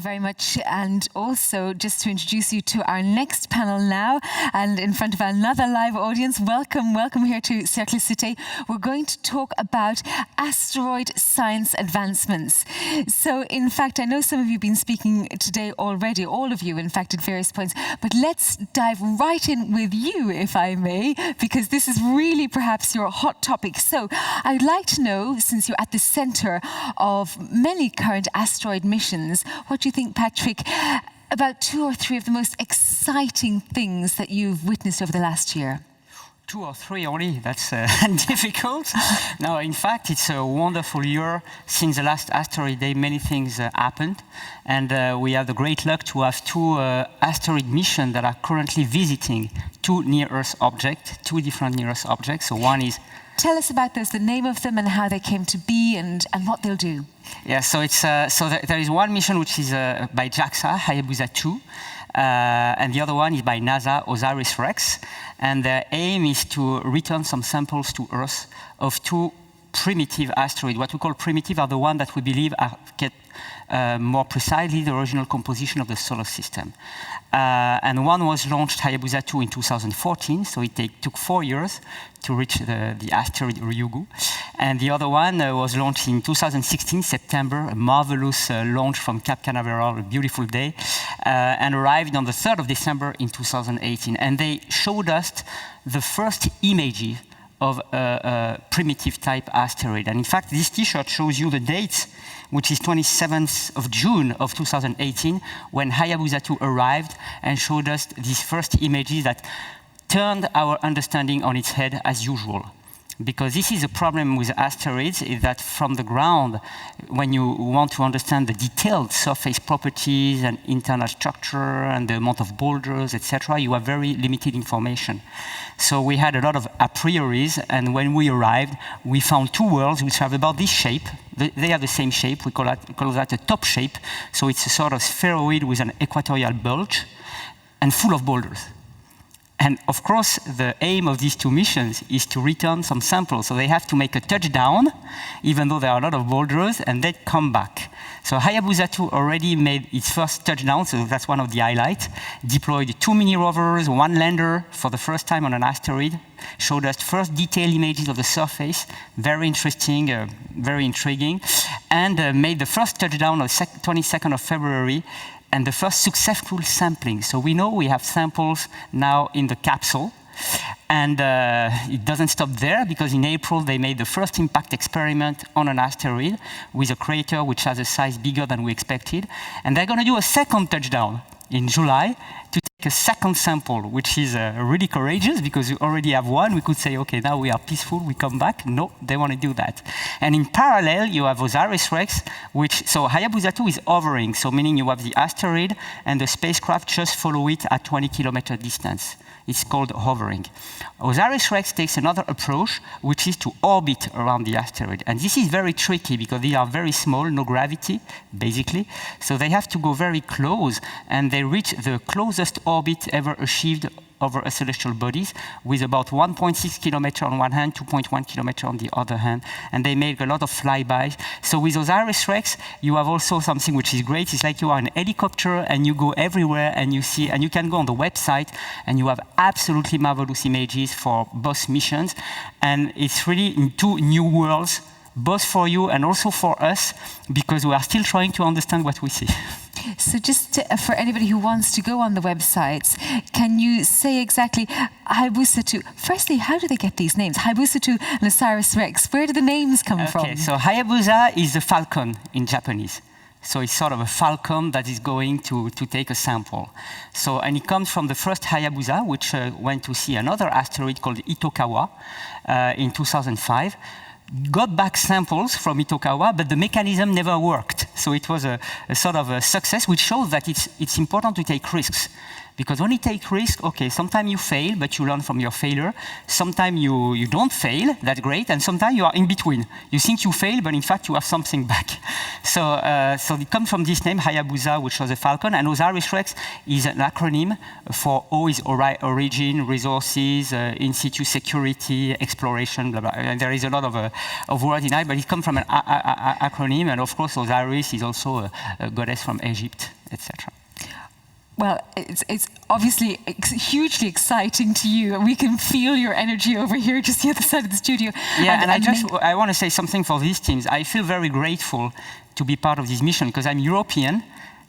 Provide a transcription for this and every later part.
you very much. And also, just to introduce you to our next panel now, and in front of another live audience, welcome here to Cercle Cité. We're going to talk about asteroid science advancements. So, in fact, I know some of you have been speaking today already, all of you, in fact, at various points, but let's dive right in with you, if I may, because this is really perhaps your hot topic. So, I'd like to know, since you're at the center of many current asteroid missions, what do you think, Patrick, about 2 or 3 of the most exciting things that you've witnessed over the last year? 2 or 3 only, that's difficult. No, in fact, it's a wonderful year. Since the last asteroid day, many things happened. And we have the great luck to have 2 asteroid missions that are currently visiting 2 near-Earth objects, 2 different near-Earth objects. So one is... Tell us about those, the name of them and how they came to be and what they'll do. Yeah, so it's there is one mission which is by JAXA, Haybusa-2, and the other one is by NASA, OSIRIS-REx. And their aim is to return some samples to Earth of 2 primitive asteroids. What we call primitive are the ones that we believe get more precisely the original composition of the solar system. And one was launched, Haybusa-2, in 2014, so it took 4 years to reach the asteroid Ryugu. And the other one was launched in 2016, September, a marvelous launch from Cape Canaveral, a beautiful day, and arrived on the 3rd of December in 2018. And they showed us the first images of a primitive type asteroid. And in fact, this T-shirt shows you the date, which is 27th of June of 2018, when Haybusa-2 arrived and showed us these first images that turned our understanding on its head as usual. Because this is a problem with asteroids, is that from the ground, when you want to understand the detailed surface properties and internal structure and the amount of boulders, etc., you have very limited information. So we had a lot of a prioris, and when we arrived, we found 2 worlds which have about this shape. They have the same shape. We call that a top shape. So it's a sort of spheroid with an equatorial bulge and full of boulders. And of course, the aim of these 2 missions is to return some samples. So they have to make a touchdown, even though there are a lot of boulders, and then come back. So Haybusa-2 already made its first touchdown, so that's one of the highlights. Deployed 2 mini rovers, 1 lander for the first time on an asteroid. Showed us first detailed images of the surface, very interesting, very intriguing. And made the first touchdown on the 22nd of February, and the first successful sampling. So we know we have samples now in the capsule. And it doesn't stop there, because in April they made the first impact experiment on an asteroid with a crater which has a size bigger than we expected. And they're going to do a second touchdown in July to take a second sample, which is really courageous, because we already have one. We could say, okay, now we are peaceful, we come back. No, they want to do that. And in parallel, you have OSIRIS-REx, so Haybusa-2 is hovering, so meaning you have the asteroid and the spacecraft just follow it at 20-kilometer distance. It's called hovering. OSIRIS-REx takes another approach, which is to orbit around the asteroid. And this is very tricky, because they are very small, no gravity, basically. So they have to go very close, and they reach the closest orbit ever achieved over a celestial bodies, with about 1.6 kilometers on one hand, 2.1 kilometers on the other hand, and they make a lot of flybys. So with OSIRIS-REx, you have also something which is great. It's like you are in a helicopter and you go everywhere, and you see, and you can go on the website, and you have absolutely marvelous images for both missions. And it's really in 2 new worlds, both for you and also for us, because we are still trying to understand what we see. So just for anybody who wants to go on the websites, can you say exactly Haybusa-2? Firstly, how do they get these names? Haybusa-2 and OSIRIS-REx. Where do the names come from? Okay, so Hayabusa is a falcon in Japanese. So it's sort of a falcon that is going to take a sample. So, and it comes from the first Hayabusa, which went to see another asteroid called Itokawa in 2005. Got back samples from Itokawa, but the mechanism never worked. So it was a sort of a success, which shows that it's important to take risks. Because when you take risk, okay, sometimes you fail, but you learn from your failure. Sometimes you don't fail, that's great, and sometimes you are in between. You think you fail, but in fact you have something back. So it comes from this name, Hayabusa, which was a falcon, and OSIRIS-REx is an acronym for O is origin, resources, in situ security, exploration, blah, blah. And there is a lot of words in it, but it comes from an acronym, and of course Osiris is also a goddess from Egypt, etc. Well, it's obviously hugely exciting to you. We can feel your energy over here, just the other side of the studio. Yeah, and I want to say something for these teams. I feel very grateful to be part of this mission because I'm European,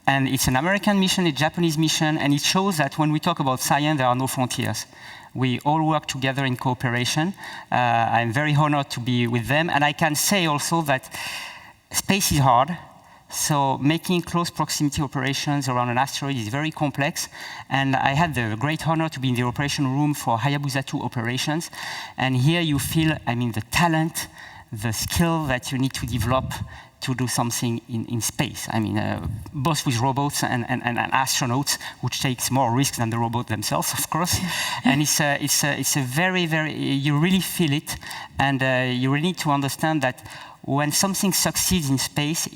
and it's an American mission, a Japanese mission, and it shows that when we talk about science, there are no frontiers. We all work together in cooperation. I'm very honored to be with them, and I can say also that space is hard. So making close proximity operations around an asteroid is very complex. And I had the great honor to be in the operation room for Hayabusatu operations. And here you feel, I mean, the talent, the skill that you need to develop to do something in space. I mean, both with robots and astronauts, which takes more risk than the robots themselves, of course. And it's a very, you really feel it. And you really need to understand that when something succeeds in space,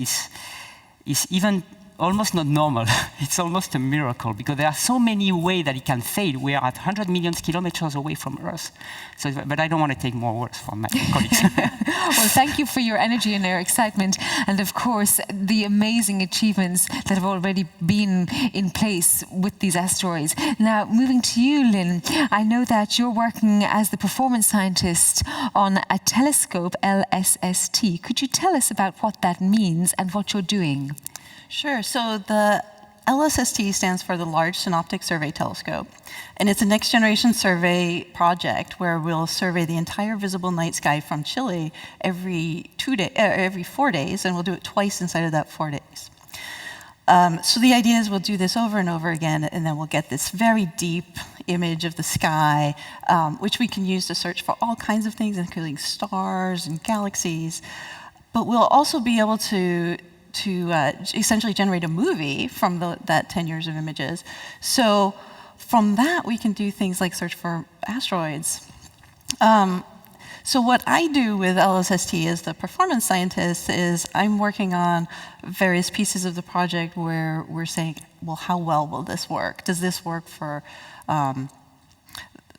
it's even almost not normal. It's almost a miracle because there are so many ways that it can fail. We are at 100 million kilometers away from Earth. So, but I don't want to take more words from my colleagues. Well, thank you for your energy and your excitement, and of course the amazing achievements that have already been in place with these asteroids. Now, moving to you, Lynne, I know that you're working as the performance scientist on a telescope, LSST. Could you tell us about what that means and what you're doing? Sure. So the LSST stands for the Large Synoptic Survey Telescope, and it's a next-generation survey project where we'll survey the entire visible night sky from Chile every 4 days, and we'll do it twice inside of that 4 days. So the idea is we'll do this over and over again, and then we'll get this very deep image of the sky, which we can use to search for all kinds of things, including stars and galaxies. But we'll also be able to essentially generate a movie from that 10 years of images. So from that, we can do things like search for asteroids. So what I do with LSST as the performance scientist is I'm working on various pieces of the project where we're saying, well, how well will this work? Does this work for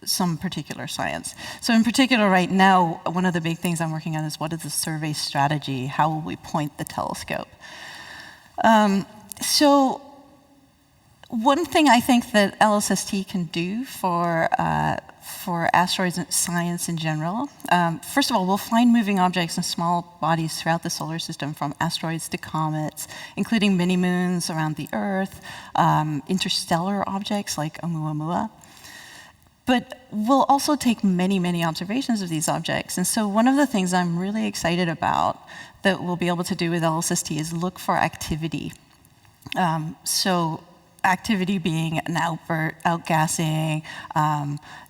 some particular science? So in particular right now, one of the big things I'm working on is what is the survey strategy? How will we point the telescope? So one thing I think that LSST can do for asteroids and science in general, first of all, we'll find moving objects and small bodies throughout the solar system, from asteroids to comets, including mini-moons around the Earth, interstellar objects like Oumuamua. But we'll also take many, many observations of these objects. And so one of the things I'm really excited about that we'll be able to do with LSST is look for activity. So activity being an outgassing,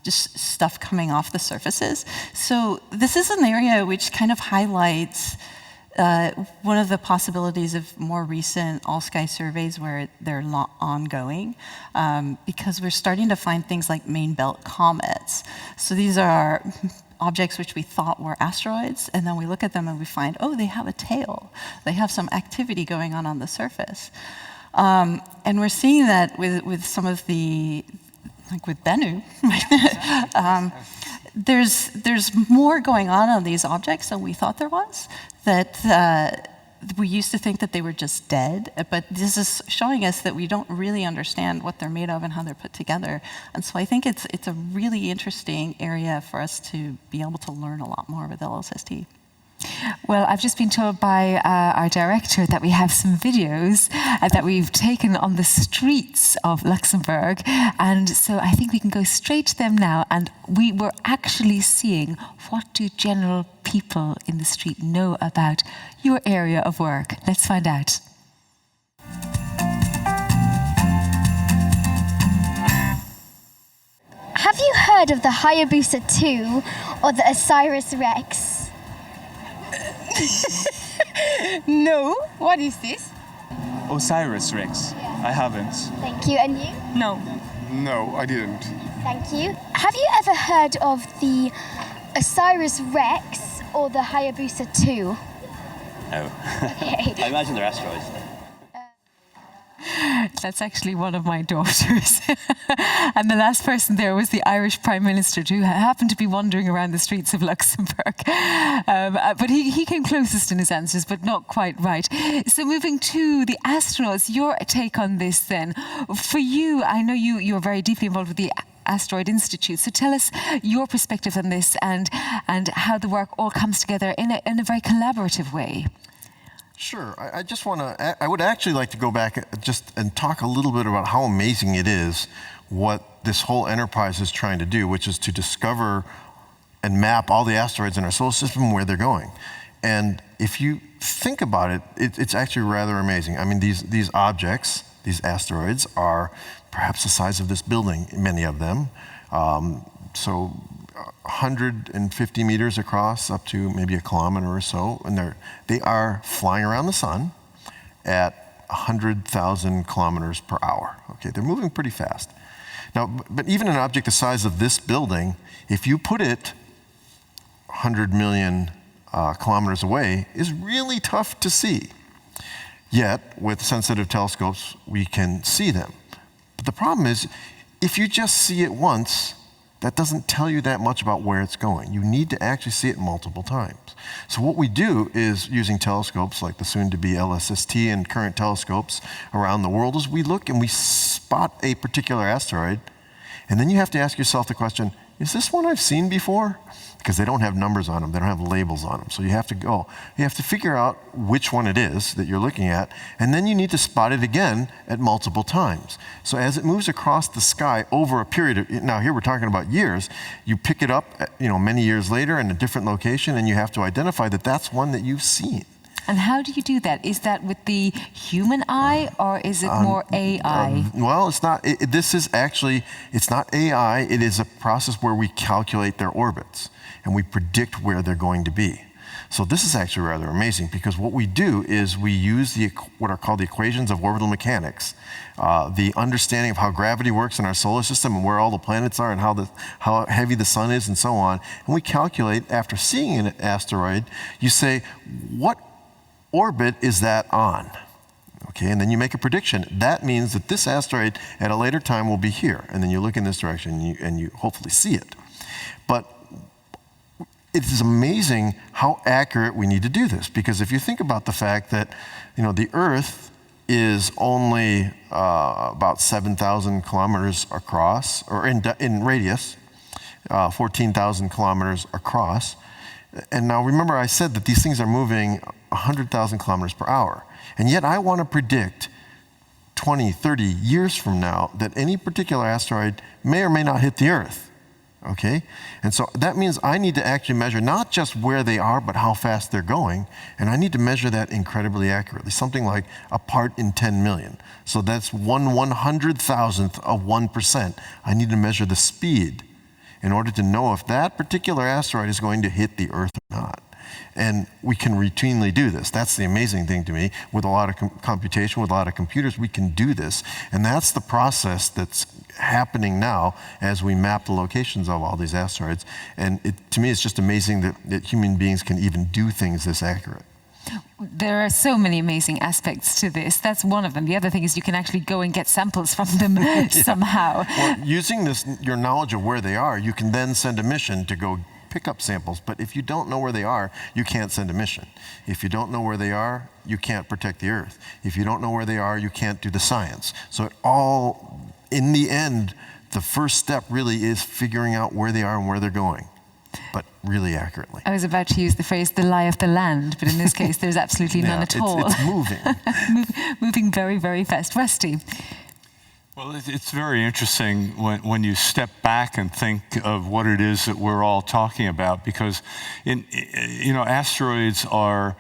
just stuff coming off the surfaces. So this is an area which kind of highlights one of the possibilities of more recent all-sky surveys where they're ongoing, because we're starting to find things like main belt comets. So these are objects which we thought were asteroids, and then we look at them and we find, oh, they have a tail. They have some activity going on the surface. And we're seeing that with some of the, like with Bennu, there's more going on these objects than we thought there was, that we used to think that they were just dead, but this is showing us that we don't really understand what they're made of and how they're put together. And so I think it's a really interesting area for us to be able to learn a lot more with LSST. Well, I've just been told by our director that we have some videos that we've taken on the streets of Luxembourg, and so I think we can go straight to them now, and we were actually seeing what do general people in the street know about your area of work. Let's find out. Have you heard of the Haybusa-2 or the OSIRIS-REx? No. What is this? OSIRIS-REx. I haven't. Thank you. And you? No. No, I didn't. Thank you. Have you ever heard of the OSIRIS-REx or the Haybusa-2? No. Okay. I imagine they're asteroids. That's actually one of my daughters. And the last person there was the Irish Prime Minister, who happened to be wandering around the streets of Luxembourg. But he came closest in his answers, but not quite right. So moving to the astronauts, your take on this then. For you, I know you're very deeply involved with the Asteroid Institute. So tell us your perspective on this and how the work all comes together in a very collaborative way. Sure. I just want to, I would actually like to go back just and talk a little bit about how amazing it is what this whole enterprise is trying to do, which is to discover and map all the asteroids in our solar system and where they're going. And if you think about it, it's actually rather amazing. I mean, these objects, these asteroids, are perhaps the size of this building, many of them. So 150 meters across, up to maybe a kilometer or so, and they are flying around the sun at 100,000 kilometers per hour. Okay, they're moving pretty fast. Now, but even an object the size of this building, if you put it 100 million kilometers away, is really tough to see. Yet, with sensitive telescopes, we can see them. But the problem is, if you just see it once, that doesn't tell you that much about where it's going. You need to actually see it multiple times. So what we do is, using telescopes like the soon-to-be LSST and current telescopes around the world, is we look and we spot a particular asteroid, and then you have to ask yourself the question, is this one I've seen before? Because they don't have numbers on them, they don't have labels on them. So you have to figure out which one it is that you're looking at, and then you need to spot it again at multiple times. So as it moves across the sky over a period of, now here we're talking about years, you pick it up, many years later in a different location, and you have to identify that that's one that you've seen. And how do you do that? Is that with the human eye, or is it more AI? Well, it's not. This is actually, it's not AI. It is a process where we calculate their orbits, and we predict where they're going to be. So this is actually rather amazing, because what we do is we use what are called the equations of orbital mechanics, the understanding of how gravity works in our solar system and where all the planets are and how heavy the sun is and so on. And we calculate, after seeing an asteroid, you say, what orbit is that on? Okay, and then you make a prediction. That means that this asteroid at a later time will be here. And then you look in this direction and you hopefully see it. But it is amazing how accurate we need to do this, because if you think about the fact that the Earth is only about 7,000 kilometers across, or in radius, 14,000 kilometers across. And now remember, I said that these things are moving 100,000 kilometers per hour. And yet I want to predict 20, 30 years from now that any particular asteroid may or may not hit the Earth. Okay? And so that means I need to actually measure not just where they are, but how fast they're going. And I need to measure that incredibly accurately, something like a part in 10 million. So that's 1/100,000th of 1%. I need to measure the speed in order to know if that particular asteroid is going to hit the Earth or not. And we can routinely do this. That's the amazing thing to me. With a lot of computation, with a lot of computers, we can do this. And that's the process that's happening now as we map the locations of all these asteroids. And to me, it's just amazing that human beings can even do things this accurate. There are so many amazing aspects to this. That's one of them. The other thing is you can actually go and get samples from them somehow. Well, using your knowledge of where they are, you can then send a mission to go pick up samples. But if you don't know where they are, you can't send a mission. If you don't know where they are, you can't protect the Earth. If you don't know where they are, you can't do the science. So it all, in the end, the first step really is figuring out where they are and where they're going, but really accurately. I was about to use the phrase "the lie of the land," but in this case, there's absolutely none at all. It's moving. Moving very, very fast. Rusty. Well, it's very interesting when you step back and think of what it is that we're all talking about, because asteroids are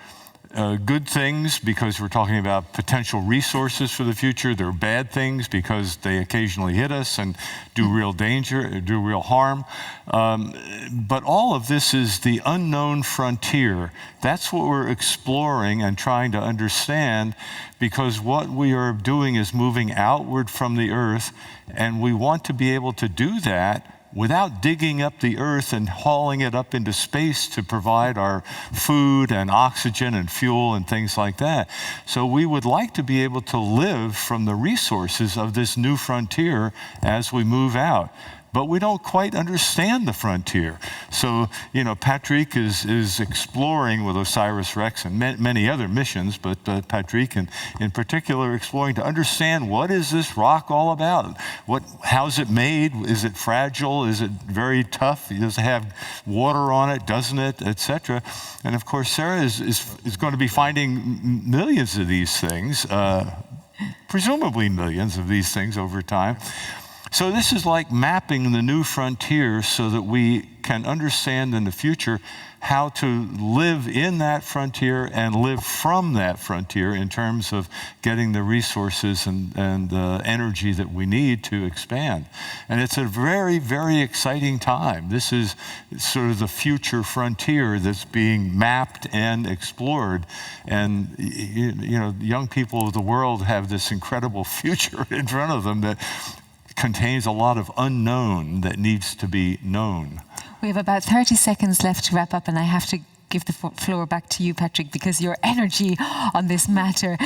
good things because we're talking about potential resources for the future. There are bad things because they occasionally hit us and do real danger, do real harm. But all of this is the unknown frontier. That's what we're exploring and trying to understand, because what we are doing is moving outward from the Earth, and we want to be able to do that without digging up the Earth and hauling it up into space to provide our food and oxygen and fuel and things like that. So we would like to be able to live from the resources of this new frontier as we move out. But we don't quite understand the frontier. So, you know, Patrick is exploring with OSIRIS-REx and many other missions, but Patrick in particular exploring to understand, what is this rock all about? How's it made? Is it fragile? Is it very tough? Does it have water on it? Doesn't it? Etc. And of course, Sarah is going to be finding millions of these things, presumably millions of these things over time. So this is like mapping the new frontier so that we can understand in the future how to live in that frontier and live from that frontier in terms of getting the resources and energy that we need to expand. And it's a very, very exciting time. This is sort of the future frontier that's being mapped and explored. And you know, young people of the world have this incredible future in front of them that contains a lot of unknown that needs to be known. We have about 30 seconds left to wrap up, and I have to give the floor back to you, Patrick, because your energy on this matter.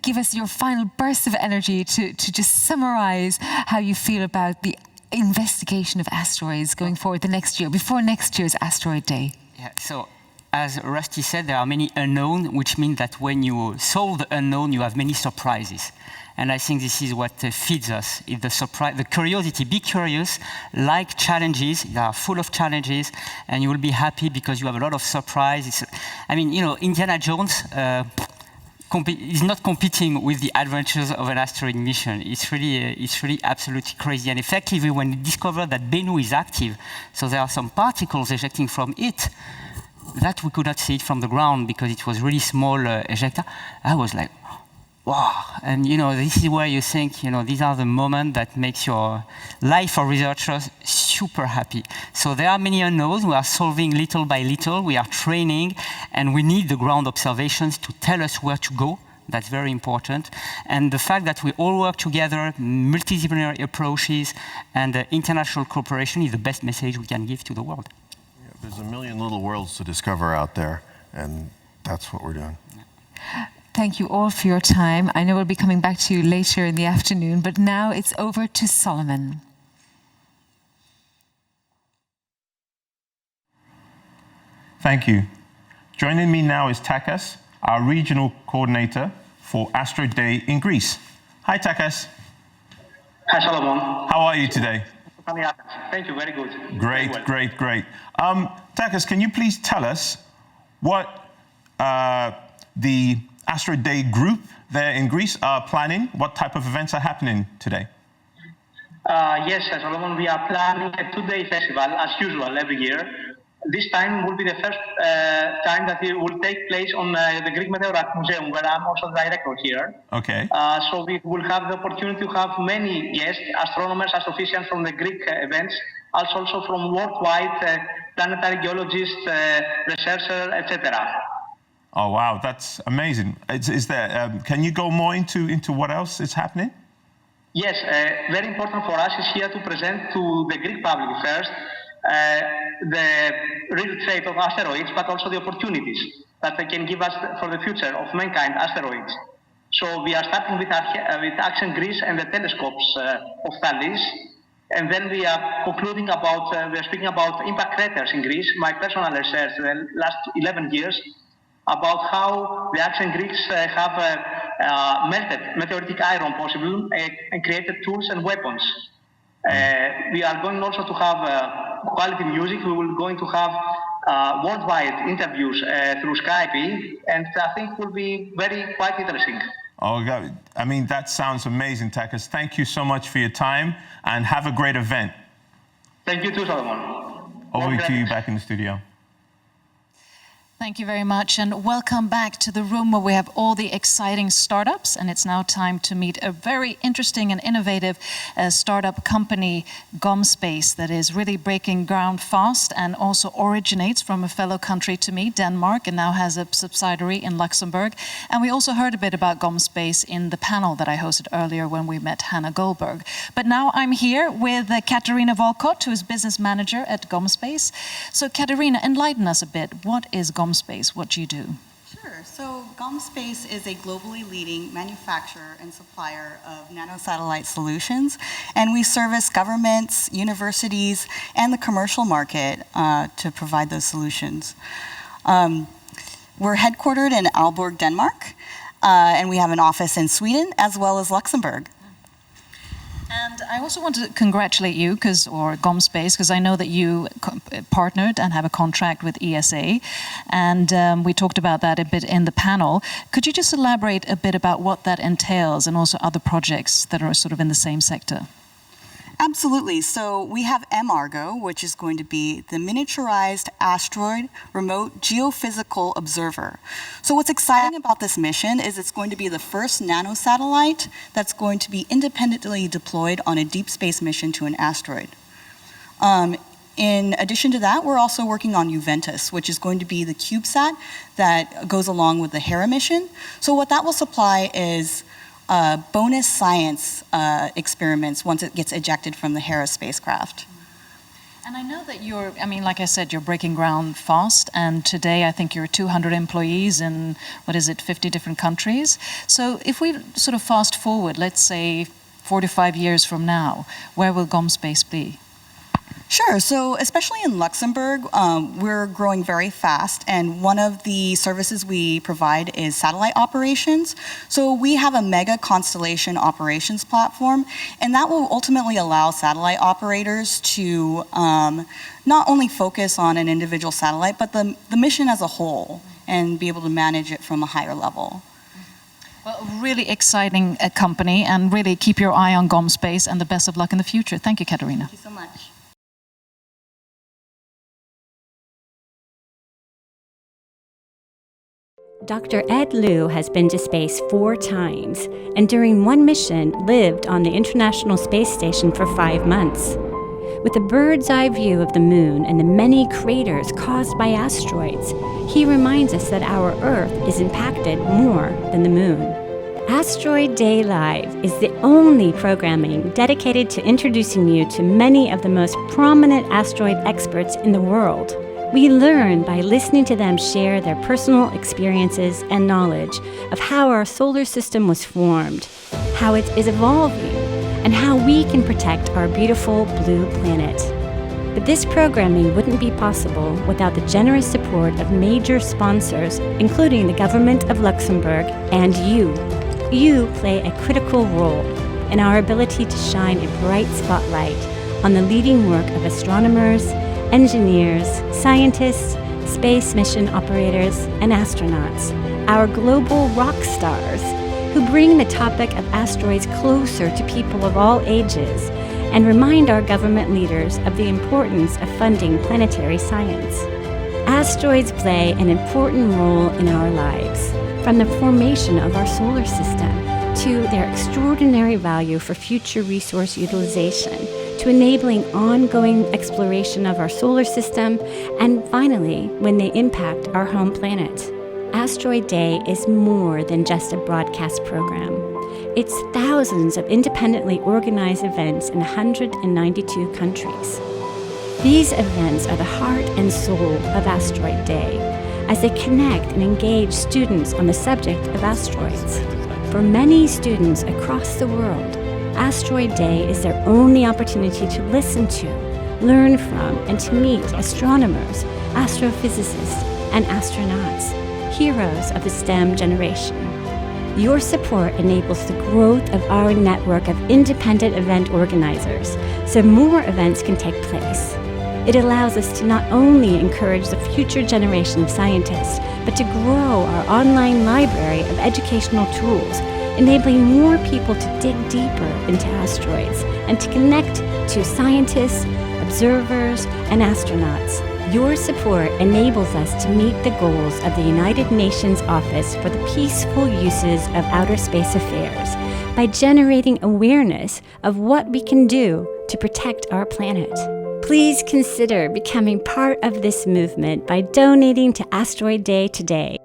Give us your final burst of energy to just summarize how you feel about the investigation of asteroids going forward the next year, before next year's Asteroid Day. Yeah, so as Rusty said, there are many unknown, which means that when you solve the unknown, you have many surprises. And I think this is what feeds us, is the surprise, the curiosity. Be curious, like challenges. They are full of challenges, and you will be happy because you have a lot of surprises. I mean, you know, Indiana Jones is not competing with the adventures of an asteroid mission. It's really absolutely crazy. And effectively, when you discover that Bennu is active, so there are some particles ejecting from it, that we could not see it from the ground because it was really small ejector. I was like, wow. And you know, this is where you think, you know, these are the moments that makes your life for researchers super happy. So there are many unknowns. We are solving little by little. We are training, and we need the ground observations to tell us where to go. That's very important. And the fact that we all work together, multidisciplinary approaches, and international cooperation is the best message we can give to the world. Yeah, there's a million little worlds to discover out there, and that's what we're doing. Yeah. Thank you all for your time. I know we'll be coming back to you later in the afternoon, but now it's over to Solomon. Thank you. Joining me now is Takas, our regional coordinator for Asteroid Day in Greece. Hi, Takas. Hi, Solomon. How are you today? Thank you, very good. Great, very well. great. Takas, can you please tell us what the Asteroid Day group there in Greece are planning? What type of events are happening today? Yes, Solomon, we are planning a two-day festival, as usual, every year. This time will be the first time that it will take place on the Greek Meteorite Museum, where I'm also the director here. Okay. So we will have the opportunity to have many guests, astronomers, astrophysicians from the Greek events, also from worldwide planetary geologists, researchers, etc. Oh wow, that's amazing. Is there? Can you go more into what else is happening? Yes, very important for us is here to present to the Greek public first the real trait of asteroids, but also the opportunities that they can give us for the future of mankind, asteroids. So we are starting with Action Greece and the telescopes of Thalys, and then we are concluding about, we are speaking about impact craters in Greece, my personal research the last 11 years, about how the ancient Greeks have melted meteoritic iron possible and created tools and weapons. We are going also to have quality music. We will going to have worldwide interviews through Skype, and I think will be quite interesting. Oh, God. I mean, that sounds amazing, Takas. Thank you so much for your time, and have a great event. Thank you too, Solomon. Over to you back in the studio. Thank you very much, and welcome back to the room where we have all the exciting startups. And it's now time to meet a very interesting and innovative startup company, GomSpace, that is really breaking ground fast and also originates from a fellow country to me, Denmark, and now has a subsidiary in Luxembourg. And we also heard a bit about GomSpace in the panel that I hosted earlier when we met Hannah Goldberg. But now I'm here with Katarina Volkott, who is business manager at GomSpace. So Katarina, enlighten us a bit. What is GomSpace? What do you do? Sure. So GomSpace is a globally leading manufacturer and supplier of nanosatellite solutions, and we service governments, universities, and the commercial market to provide those solutions. We're headquartered in Aalborg, Denmark, and we have an office in Sweden as well as Luxembourg. And I also want to congratulate you, or GomSpace, because I know that you partnered and have a contract with ESA, and we talked about that a bit in the panel. Could you just elaborate a bit about what that entails and also other projects that are sort of in the same sector? Absolutely. So we have MARGO, which is going to be the Miniaturized Asteroid Remote Geophysical Observer. So what's exciting about this mission is it's going to be the first nanosatellite that's going to be independently deployed on a deep space mission to an asteroid. In addition to that, we're also working on Juventus, which is going to be the CubeSat that goes along with the Hera mission. So what that will supply is bonus science experiments once it gets ejected from the Hera spacecraft. And I know that you're, like I said, you're breaking ground fast, and today I think you're 200 employees in, 50 different countries. So if we sort of fast forward, let's say 45 years from now, where will GomSpace be? Sure. So especially in Luxembourg, we're growing very fast, and one of the services we provide is satellite operations. So we have a mega constellation operations platform, and that will ultimately allow satellite operators to not only focus on an individual satellite, but the mission as a whole, and be able to manage it from a higher level. Well, really exciting company, and really keep your eye on GomSpace, and the best of luck in the future. Thank you, Katarina. Thank you so much. Dr. Ed Lu has been to space 4 times, and during one mission lived on the International Space Station for 5 months. With a bird's eye view of the moon and the many craters caused by asteroids, he reminds us that our Earth is impacted more than the moon. Asteroid Day Live is the only programming dedicated to introducing you to many of the most prominent asteroid experts in the world. We learn by listening to them share their personal experiences and knowledge of how our solar system was formed, how it is evolving, and how we can protect our beautiful blue planet. But this programming wouldn't be possible without the generous support of major sponsors, including the government of Luxembourg and you. You play a critical role in our ability to shine a bright spotlight on the leading work of astronomers, engineers, scientists, space mission operators, and astronauts, our global rock stars, who bring the topic of asteroids closer to people of all ages and remind our government leaders of the importance of funding planetary science. Asteroids play an important role in our lives, from the formation of our solar system to their extraordinary value for future resource utilization, to enabling ongoing exploration of our solar system, and finally, when they impact our home planet. Asteroid Day is more than just a broadcast program. It's thousands of independently organized events in 192 countries. These events are the heart and soul of Asteroid Day, as they connect and engage students on the subject of asteroids. For many students across the world, Asteroid Day is their only opportunity to listen to, learn from, and to meet astronomers, astrophysicists, and astronauts, heroes of the STEM generation. Your support enables the growth of our network of independent event organizers, so more events can take place. It allows us to not only encourage the future generation of scientists, but to grow our online library of educational tools, enabling more people to dig deeper into asteroids and to connect to scientists, observers, and astronauts. Your support enables us to meet the goals of the United Nations Office for the Peaceful Uses of Outer Space Affairs by generating awareness of what we can do to protect our planet. Please consider becoming part of this movement by donating to Asteroid Day today.